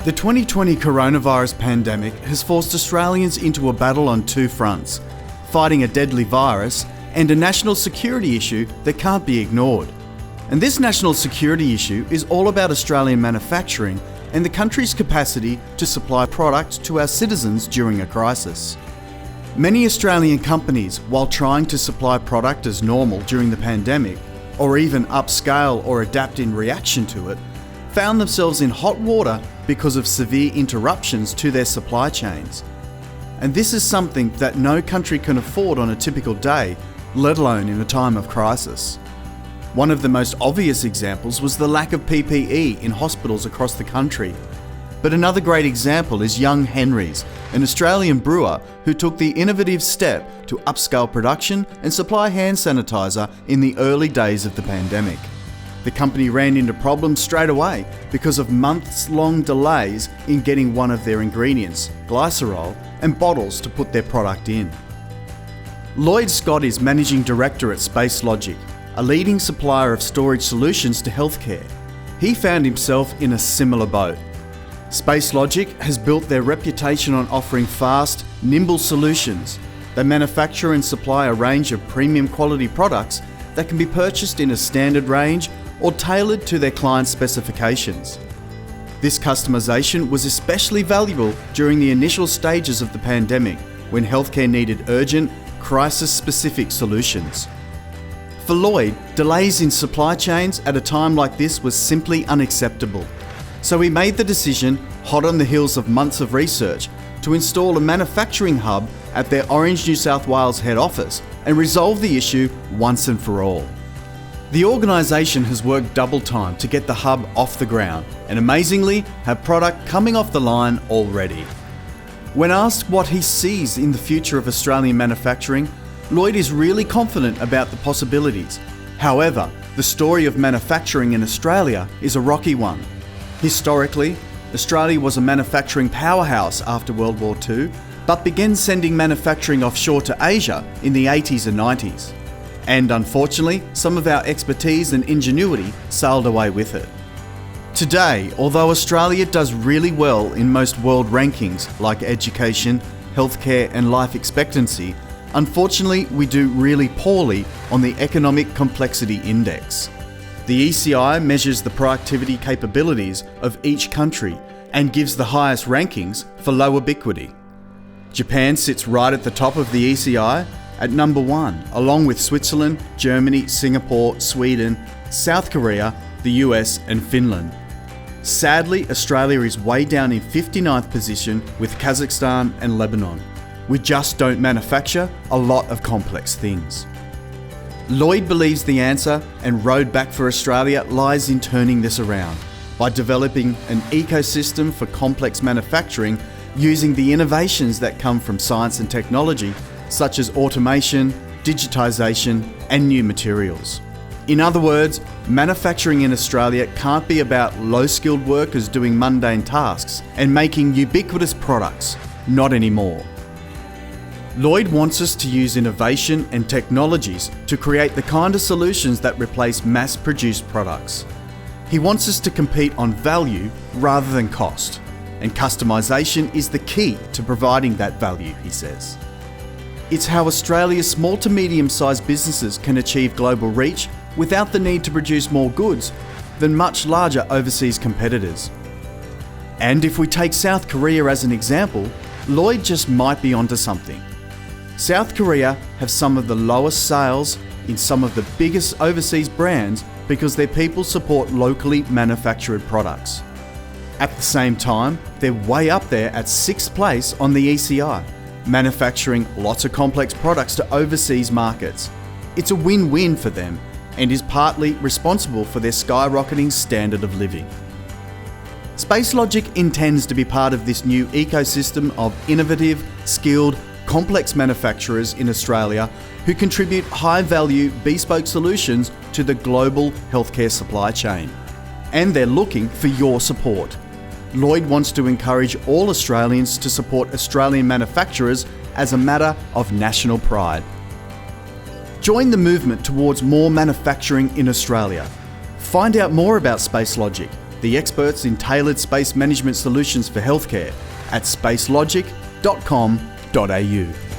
The 2020 coronavirus pandemic has forced Australians into a battle on two fronts, fighting a deadly virus and a national security issue that can't be ignored. And this national security issue is all about Australian manufacturing and the country's capacity to supply product to our citizens during a crisis. Many Australian companies, while trying to supply product as normal during the pandemic, or even upscale or adapt in reaction to it, found themselves in hot water because of severe interruptions to their supply chains. And this is something that no country can afford on a typical day, let alone in a time of crisis. One of the most obvious examples was the lack of PPE in hospitals across the country. But another great example is Young Henry's, an Australian brewer who took the innovative step to upscale production and supply hand sanitiser in the early days of the pandemic. The company ran into problems straight away because of months-long delays in getting one of their ingredients, glycerol, and bottles to put their product in. Lloyd Scott is Managing Director at SpaceLogic, a leading supplier of storage solutions to healthcare. He found himself in a similar boat. SpaceLogic has built their reputation on offering fast, nimble solutions. They manufacture and supply a range of premium quality products that can be purchased in a standard range or tailored to their client's specifications. This customization was especially valuable during the initial stages of the pandemic, when healthcare needed urgent, crisis-specific solutions. For Lloyd, delays in supply chains at a time like this was simply unacceptable. So he made the decision, hot on the heels of months of research, to install a manufacturing hub at their Orange, New South Wales head office and resolve the issue once and for all. The organisation has worked double time to get the hub off the ground and amazingly have product coming off the line already. When asked what he sees in the future of Australian manufacturing, Lloyd is really confident about the possibilities. However, the story of manufacturing in Australia is a rocky one. Historically, Australia was a manufacturing powerhouse after World War II, but began sending manufacturing offshore to Asia in the 80s and 90s. And unfortunately, some of our expertise and ingenuity sailed away with it. Today, although Australia does really well in most world rankings like education, healthcare and life expectancy, unfortunately we do really poorly on the Economic Complexity Index. The ECI measures the productivity capabilities of each country and gives the highest rankings for low ubiquity. Japan sits right at the top of the ECI at number 1, along with Switzerland, Germany, Singapore, Sweden, South Korea, the US and Finland. Sadly, Australia is way down in 59th position with Kazakhstan and Lebanon. We just don't manufacture a lot of complex things. Lloyd believes the answer and road back for Australia lies in turning this around by developing an ecosystem for complex manufacturing using the innovations that come from science and technology such as automation, digitisation and new materials. In other words, manufacturing in Australia can't be about low-skilled workers doing mundane tasks and making ubiquitous products. Not anymore. Lloyd wants us to use innovation and technologies to create the kind of solutions that replace mass-produced products. He wants us to compete on value rather than cost, and customisation is the key to providing that value, he says. It's how Australia's small to medium-sized businesses can achieve global reach without the need to produce more goods than much larger overseas competitors. And if we take South Korea as an example, Lloyd just might be onto something. South Korea have some of the lowest sales in some of the biggest overseas brands because their people support locally manufactured products. At the same time, they're way up there at 6th place on the ECI, manufacturing lots of complex products to overseas markets. It's a win-win for them and is partly responsible for their skyrocketing standard of living. SpaceLogic intends to be part of this new ecosystem of innovative, skilled, complex manufacturers in Australia who contribute high-value, bespoke solutions to the global healthcare supply chain. And they're looking for your support. Lloyd wants to encourage all Australians to support Australian manufacturers as a matter of national pride. Join the movement towards more manufacturing in Australia. Find out more about SpaceLogic, the experts in tailored space management solutions for healthcare, at spacelogic.com.au.